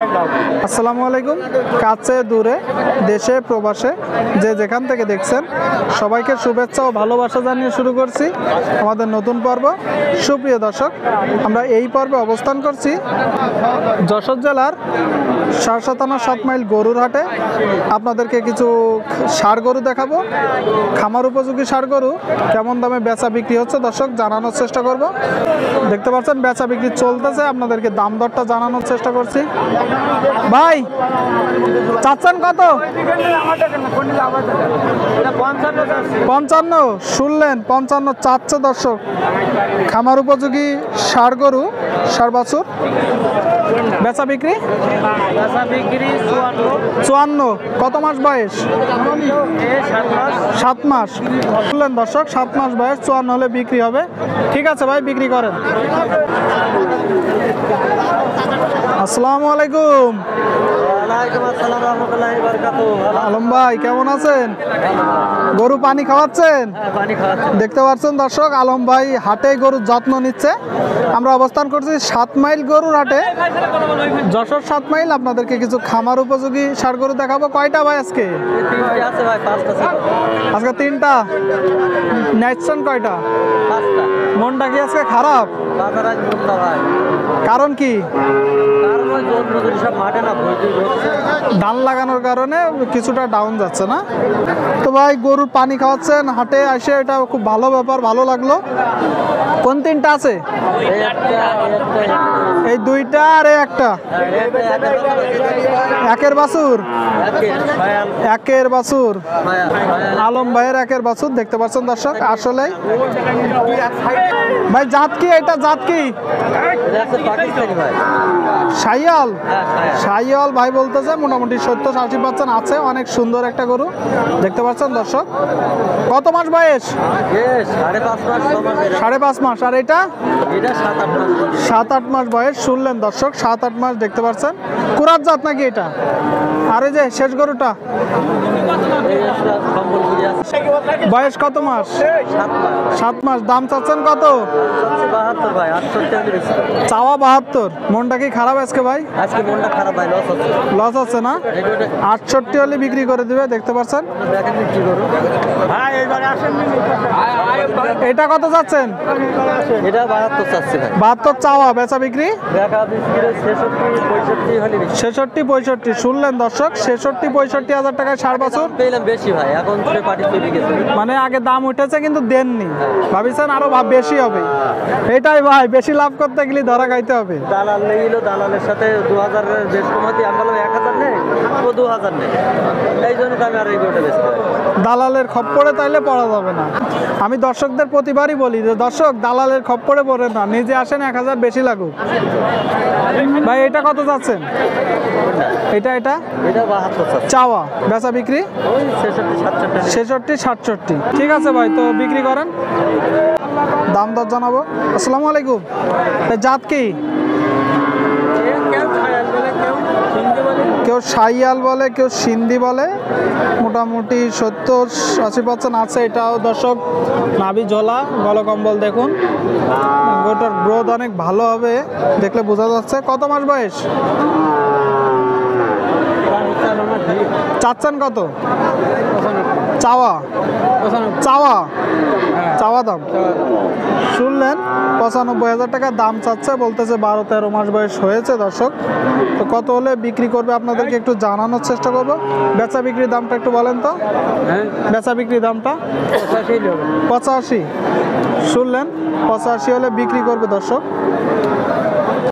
আসসালামু আলাইকুম। কাছে দূরে দেশে প্রবাসে যে যেখান থেকে দেখছেন সবাইকে শুভেচ্ছা ও ভালোবাসা জানিয়ে শুরু করছি আমাদের নতুন পর্ব। সুপ্রিয় দর্শক, আমরা এই পর্বে অবস্থান করছি যশোর জেলার সারসা থানা 7 মাইল গরুর হাটে। আপনাদেরকে কিছু ষাঁড় গরু দেখাবো, খামার উপযোগী ষাঁড় গরু কেমন দামে বেচা বিক্রি হচ্ছে দর্শক জানানোর চেষ্টা করব। দেখতে পাচ্ছেন বেচা বিক্রি চলতেছে, আপনাদেরকে দাম দরটা জানানোর চেষ্টা করছি। ভাই চাচ্ছেন কত? 55 শুনলেন, 55 চাচ্ছে দর্শক। খামার উপযোগী ষাঁড় গরু, ষাঁড় বাছুর। বেচা বিক্রি 54। কত মাস বয়স? 7 মাস শুনলেন দর্শক, 7 মাস বয়স, 54 হলে বিক্রি হবে। ঠিক আছে ভাই, বিক্রি করেন। আসসালামু আলাইকুম। আলম ভাই কেমন আছেন? গরু পানি খাওয়াচ্ছেন? দেখতে পাচ্ছেন দর্শক, আলম ভাই হাটে গরুর যত্ন নিচ্ছে। আমরা অবস্থান করছি 7 মাইল গরুর হাটে, যশোর 7 মাইল। আপনাদেরকে কিছু খামার উপযোগী ষাঁড় গরু দেখাবো। কয়টা ভাই আজকে? আজকে 3টা। নেটছেন কয়টা? মনটা কি আজকে খারাপ? কারণ কি? ধান লাগানোর কারণে কিছুটা ডাউন যাচ্ছে না তো ভাই। গরুর পানি খাওয়াচ্ছেন হাটে আসে, এটা খুব ভালো ব্যাপার, ভালো লাগলো। কোন 3টা আছে? এই 2টা আর একটা। একের বাছুর, একের বাছুর আলম ভাইয়ের একের বাছুর। দেখতে পাচ্ছেন দর্শক, আসলে ভাই জাত কি? এটা জাত কি? শাহিওয়াল। শাহিওয়াল ভাই বলতেছে মোটামুটি 70-80% আছে। অনেক সুন্দর একটা গরু দেখতে পাচ্ছেন দর্শক। কত মাস বয়স? 5.5 মাস। আর এটা 7-8 মাস বয়স। শুনলেন দর্শক, 7-8 মাস। দেখতে পাচ্ছেন কুরাত জাত নাকি এটা? আর এই যে শেষ গরুটা বয়স কত মাস? 7 মাস। দাম চাচ্ছেন কত? চাওয়া 72। মনটা কি খারাপ আজকে ভাই? আজকে মনটা খারাপ ভাই, লস হচ্ছে না? 68 হলে বিক্রি করে দিবে। দেখতে পাচ্ছেন। এটা কত যাচ্ছেন? এটা 72 চাচ্ছি ভাই। 72 চাওয়া, বেচা বিক্রি 66-65। শুনলেন দর্শক, 66-65 হাজার টাকায় ষাঁড় বাছুর পেলাম বেশি ভাই। এখন পার্টি চলে গেছে, মানে আগে দাম উঠেছে কিন্তু দেননি, ভাবিছেন আরো বেশি হবে। এটাই ভাই, বেশি লাভ করতে গেলে ধরা খাইতে হবে। দালাল নেইল, দালালের সাথে 2000 বেশ কমাতে আমি বললাম 1000 নেই, ও 2000 নেই। এই জন্য আমি আর এই গোটা বেচতে পারি। দালালের খপ্পরে তাইলে পড়া যাবে না। আমি দর্শকদের প্রতিবারই বলি যে দর্শক দালালের খপ্পরে পড়ে না, নিজে আসেন 1000 বেশি লাগুক। ভাই এটা কত যাচ্ছেন? এটা 72 চাওয়া, বেচা বিক্রি 66-67। ঠিক আছে ভাই, তো বিক্রি করেন, দাম দর জানাবো। আসসালামু আলাইকুম। জাত কি? কেউ শাহিওয়াল বলে, কেউ সিন্ধি বলে। মোটামুটি 70-80% আছে। এটাও দর্শক নাভি ঝোলা, গলকম্বল দেখুন। গোটার গ্রোথ অনেক ভালো হবে, দেখলে বোঝা যাচ্ছে। কত মাস বয়স? চাচ্ছেন কত? চাওয়া দাম শুনলেন, 95,000 টাকা দাম চাচ্ছে। বলতেছে 12-13 মাস বয়স হয়েছে দর্শক। তো কত হলে বিক্রি করবে আপনাদেরকে একটু জানানোর চেষ্টা করবো। বেচা বিক্রির দামটা একটু বলেন তো। বেচা বিক্রির দামটা 85। শুনলেন, 85 হলে বিক্রি করবে দর্শক।